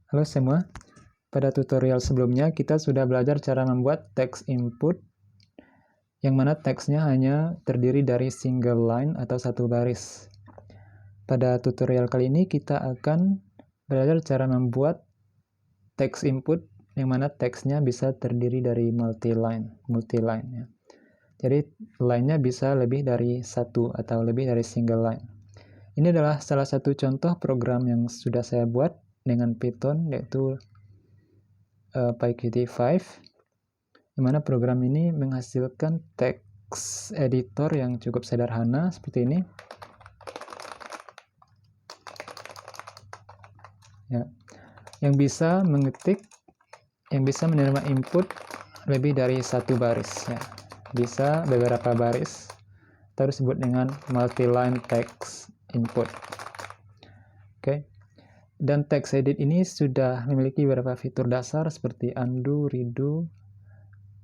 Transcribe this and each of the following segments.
Halo semua, pada tutorial sebelumnya kita sudah belajar cara membuat text input yang mana teksnya hanya terdiri dari single line atau satu baris. Pada tutorial kali ini kita akan belajar cara membuat text input yang mana teksnya bisa terdiri dari multi-line ya. Jadi line-nya bisa lebih dari satu atau lebih dari single line. Ini adalah salah satu contoh program yang sudah saya buat dengan Python, yaitu PyQt5, di mana program ini menghasilkan text editor yang cukup sederhana seperti ini. Ya, yang bisa mengetik, yang bisa menerima input lebih dari satu baris. Ya. Bisa beberapa baris, atau disebut dengan multi-line text input. Oke. Dan text edit ini sudah memiliki beberapa fitur dasar seperti undo, redo,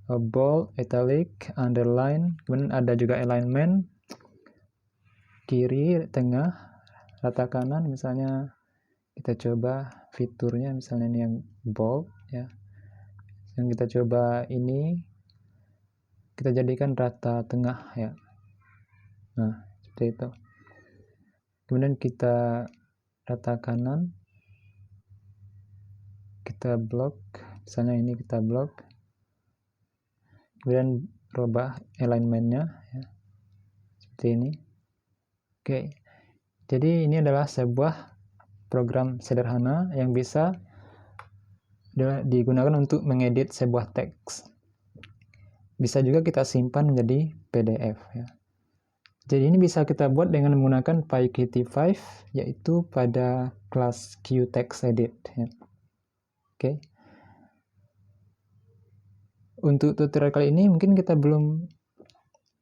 bold, italic, underline, kemudian ada juga alignment, kiri, tengah, rata kanan. Misalnya kita coba fiturnya, misalnya ini yang bold ya. Yang kita coba ini kita jadikan rata tengah ya. Nah, seperti itu. Kemudian kita rata kanan, kita blok, misalnya ini kita blok. Kemudian rubah alignmentnya ya. Seperti ini. Oke. Jadi ini adalah sebuah program sederhana yang bisa digunakan untuk mengedit sebuah teks. Bisa juga kita simpan menjadi PDF ya. Jadi ini bisa kita buat dengan menggunakan PyQt5, yaitu pada kelas QTextEdit ya. Oke. Untuk tutorial kali ini mungkin kita belum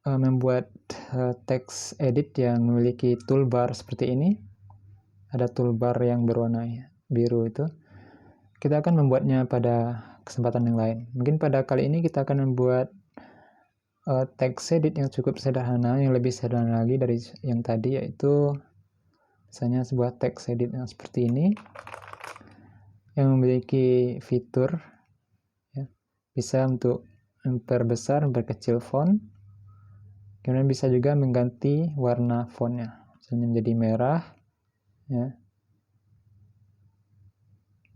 membuat text edit yang memiliki toolbar seperti ini. Ada toolbar yang berwarna biru itu. Kita akan membuatnya pada kesempatan yang lain. Mungkin pada kali ini kita akan membuat text edit yang cukup sederhana, yang lebih sederhana lagi dari yang tadi, yaitu misalnya sebuah text edit yang seperti ini, yang memiliki fitur ya, bisa untuk memperbesar, memperkecil font, kemudian bisa juga mengganti warna fontnya, misalnya menjadi merah ya,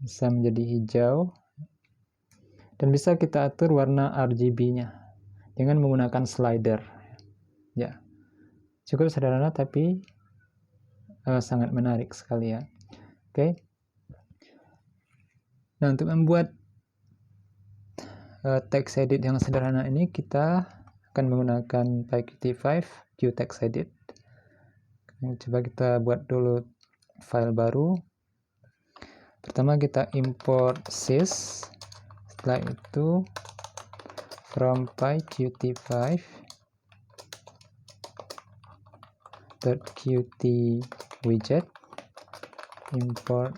bisa menjadi hijau, dan bisa kita atur warna RGB-nya dengan menggunakan slider. Ya, cukup sederhana tapi sangat menarik sekali ya. Oke. Nah, untuk membuat text edit yang sederhana ini kita akan menggunakan PyQt5 QTextEdit. Coba kita buat dulu file baru. Pertama kita import sys. Setelah itu from PyQt5 .qt widget import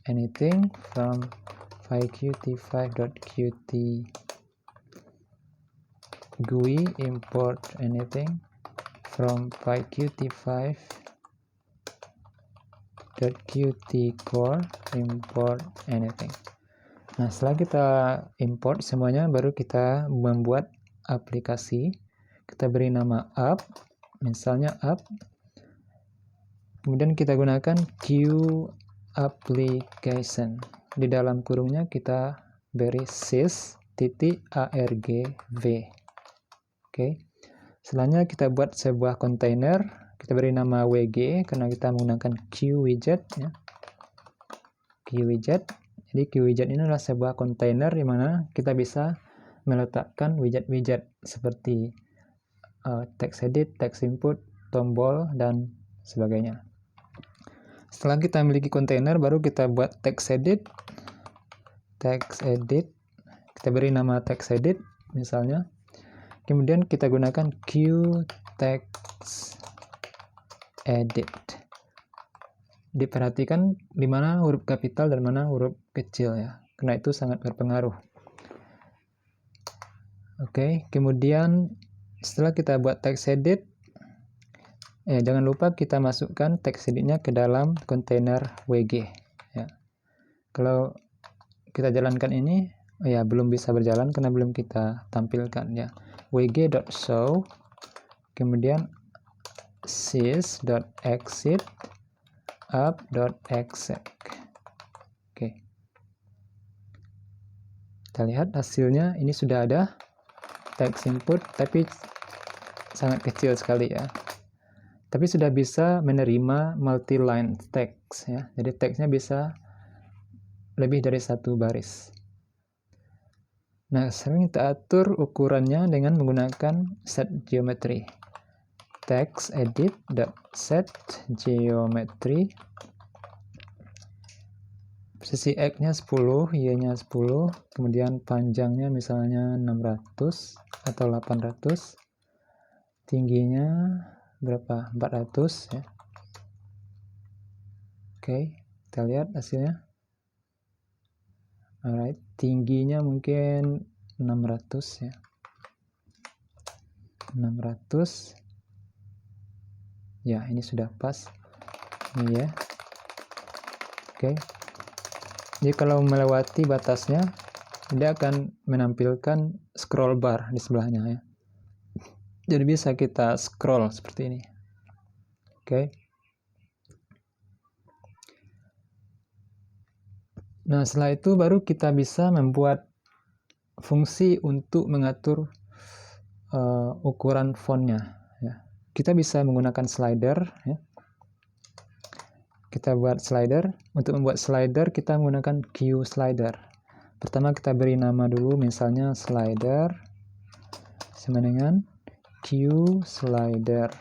anything from PyQt5.qt GUI import anything from PyQt5.qt core import anything. Nah, setelah kita import semuanya, baru kita membuat aplikasi. Kita beri nama app, misalnya app. Kemudian kita gunakan QApplication. Di dalam kurungnya kita beri sys.argv. Oke. Selanjutnya kita buat sebuah kontainer. Kita beri nama wg karena kita menggunakan QWidget ya. QWidget. Jadi QWidget ini adalah sebuah kontainer di mana kita bisa meletakkan widget-widget seperti text edit, text input, tombol, dan sebagainya. Setelah kita memiliki kontainer, baru kita buat text edit. Kita beri nama text edit misalnya. Kemudian kita gunakan QTextEdit. Diperhatikan di mana huruf kapital dan mana huruf kecil ya, karena itu sangat berpengaruh. Oke, kemudian setelah kita buat text edit, jangan lupa kita masukkan text editnya ke dalam kontainer WG ya. Kalau kita jalankan ini, ya belum bisa berjalan karena belum kita tampilkan ya. wg.show, kemudian sys.exit up.exec. Oke. Kita lihat hasilnya, ini sudah ada text input, tapi sangat kecil sekali ya. Tapi sudah bisa menerima multi-line text ya. Jadi teksnya bisa lebih dari satu baris. Nah, sekarang kita atur ukurannya dengan menggunakan set geometry. Text edit.set geometry. Posisi X-nya 10, Y-nya 10, kemudian panjangnya misalnya 600 atau 800. Tingginya berapa? 400 ya. Oke, kita lihat hasilnya. Alright, tingginya mungkin 600 ya. 600. Ya, ini sudah pas. Ini ya. Oke. Jadi kalau melewati batasnya, dia akan menampilkan scroll bar di sebelahnya ya. Jadi bisa kita scroll seperti ini. Oke. Nah, setelah itu baru kita bisa membuat fungsi untuk mengatur ukuran fontnya ya. Kita bisa menggunakan slider ya. Kita buat slider. Untuk membuat slider kita menggunakan QSlider. Pertama kita beri nama dulu, misalnya slider sama dengan QSlider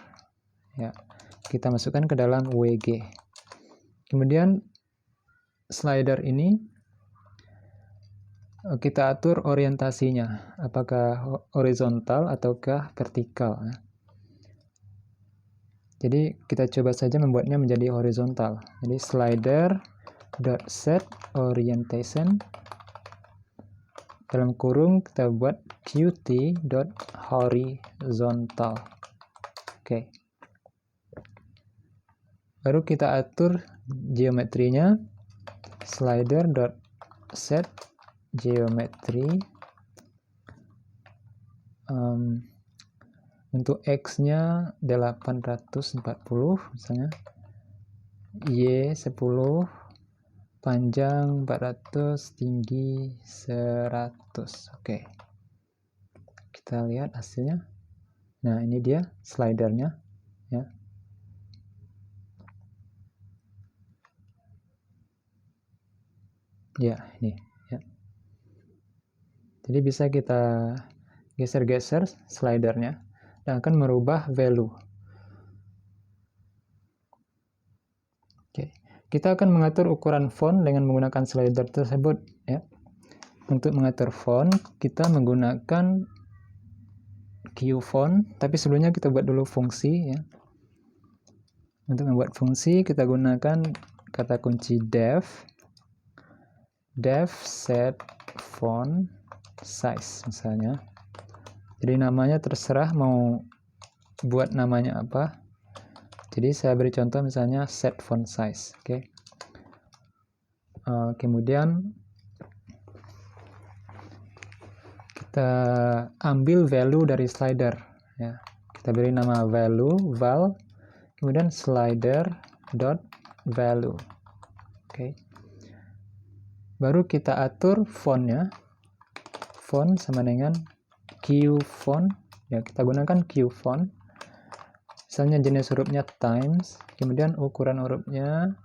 ya. Kita masukkan ke dalam WG. Kemudian slider ini kita atur orientasinya, apakah horizontal ataukah vertikal ya. Jadi kita coba saja membuatnya menjadi horizontal. Jadi slider.set orientation, dalam kurung kita buat qt.horizontal. Oke. Baru kita atur geometrinya, slider.set geometry. Untuk X-nya 840 misalnya, Y 10, panjang 400, tinggi 100. Oke. Kita lihat hasilnya. Nah, ini dia slidernya ya. Ya, ini ya. Jadi bisa kita geser-geser slidernya dan akan merubah value. Oke. Kita akan mengatur ukuran font dengan menggunakan slider tersebut ya. Untuk mengatur font kita menggunakan QFont, tapi sebelumnya kita buat dulu fungsi ya. Untuk membuat fungsi kita gunakan kata kunci def set font size misalnya. Jadi namanya terserah mau buat namanya apa. Jadi saya beri contoh misalnya set font size. Oke. Kemudian kita ambil value dari slider ya. Kita beri nama value val, kemudian slider dot value. Oke. Baru kita atur fontnya. Font sama dengan QFont ya, kita gunakan QFont. Misalnya jenis hurufnya Times, kemudian ukuran hurufnya,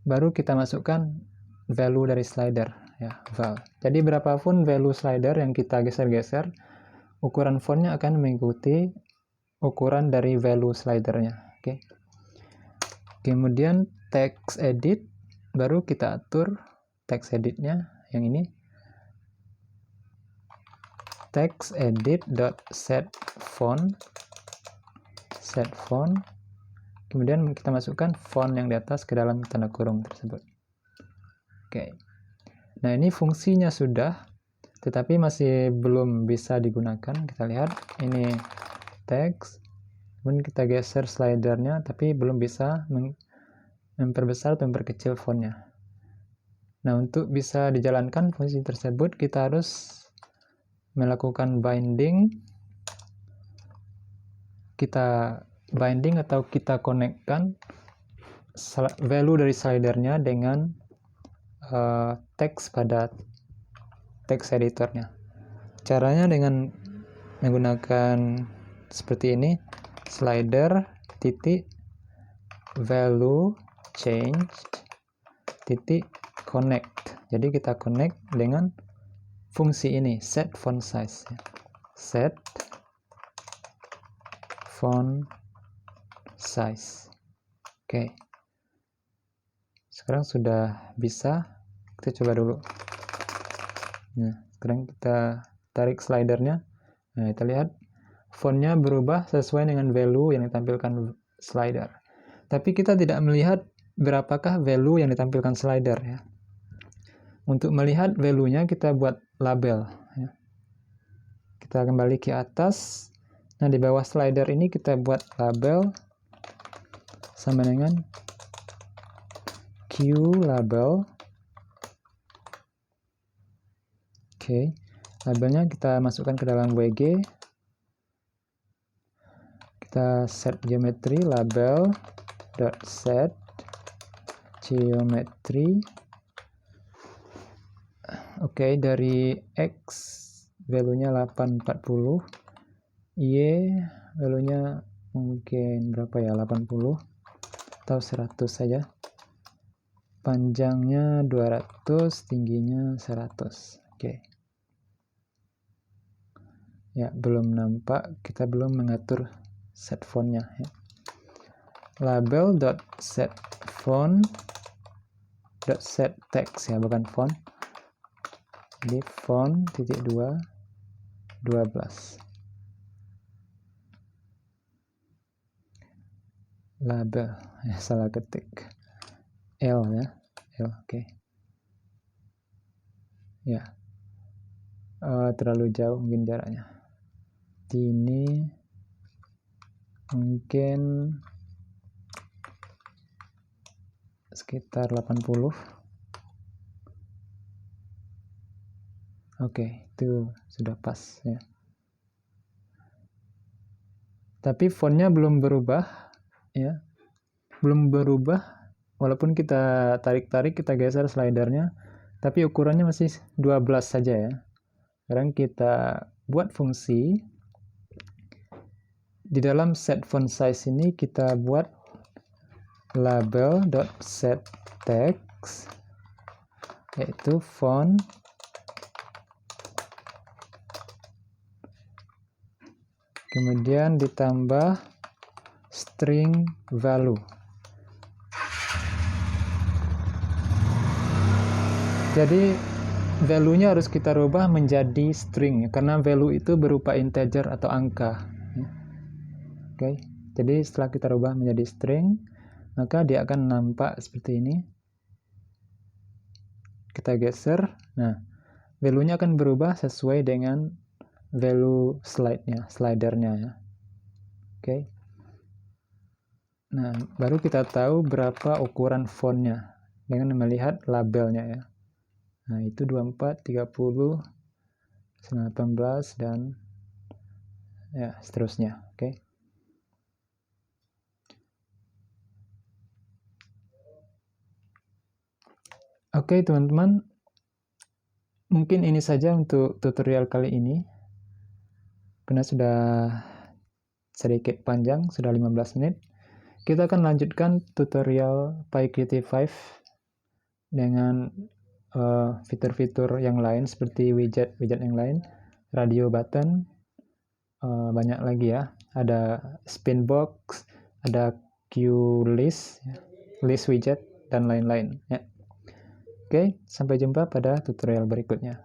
baru kita masukkan value dari slider ya, val. Jadi berapapun value slider yang kita geser-geser, ukuran fontnya akan mengikuti ukuran dari value slidernya. Oke. Kemudian text edit, baru kita atur text editnya yang ini. Text edit.set font, kemudian kita masukkan font yang di atas ke dalam tanda kurung tersebut. Oke. Nah, ini fungsinya sudah, tetapi masih belum bisa digunakan. Kita lihat ini text, kemudian kita geser slidernya, tapi belum bisa memperbesar atau memperkecil fontnya. Nah, untuk bisa dijalankan fungsi tersebut, kita harus melakukan binding. Kita binding atau kita konekkan value dari slidernya dengan teks pada text editornya. Caranya dengan menggunakan seperti ini, slider titik value change titik connect. Jadi kita connect dengan fungsi ini, set font size. Set font size. Oke. Sekarang sudah bisa. Kita coba dulu. Nah, sekarang kita tarik slidernya. Nah, kita lihat fontnya berubah sesuai dengan value yang ditampilkan slider. Tapi kita tidak melihat berapakah value yang ditampilkan slider ya. Untuk melihat value-nya kita buat label ya. Kita kembali ke atas. Nah, di bawah slider ini kita buat label sama dengan Q label. Oke, labelnya kita masukkan ke dalam WG. Kita set geometry label dot set geometry. Oke, dari X value-nya 840, Y value-nya mungkin berapa ya, 80 atau 100 saja. Panjangnya 200, tingginya 100. Oke. Ya, belum nampak, kita belum mengatur set fontnya ya. Label dot set font dot set text ya, bukan font. Jadi font titik 2 12. Label ya, salah ketik L ya, L. Oke. Ya, terlalu jauh mungkin jaraknya. Ini mungkin sekitar 80. Oke, itu sudah pas ya. Tapi fontnya belum berubah ya. Belum berubah walaupun kita tarik-tarik, kita geser slidernya, tapi ukurannya masih 12 saja ya. Sekarang kita buat fungsi. Di dalam set font size ini kita buat label.set text, yaitu font kemudian ditambah string value. Jadi value-nya harus kita rubah menjadi string karena value itu berupa integer atau angka. Oke, jadi setelah kita rubah menjadi string, maka dia akan nampak seperti ini. Kita geser, nah value-nya akan berubah sesuai dengan value slidernya ya. Oke. Nah, baru kita tahu berapa ukuran fontnya dengan melihat labelnya ya. Nah, itu 24, 30, 18 dan ya seterusnya. Oke. Oke, teman-teman. Mungkin ini saja untuk tutorial kali ini. Karena sudah sedikit panjang, sudah 15 menit. Kita akan lanjutkan tutorial PyCreative 5 dengan fitur-fitur yang lain seperti widget yang lain, radio button, banyak lagi ya. Ada spin box, ada queue list, list widget, dan lain-lain ya. Oke, sampai jumpa pada tutorial berikutnya.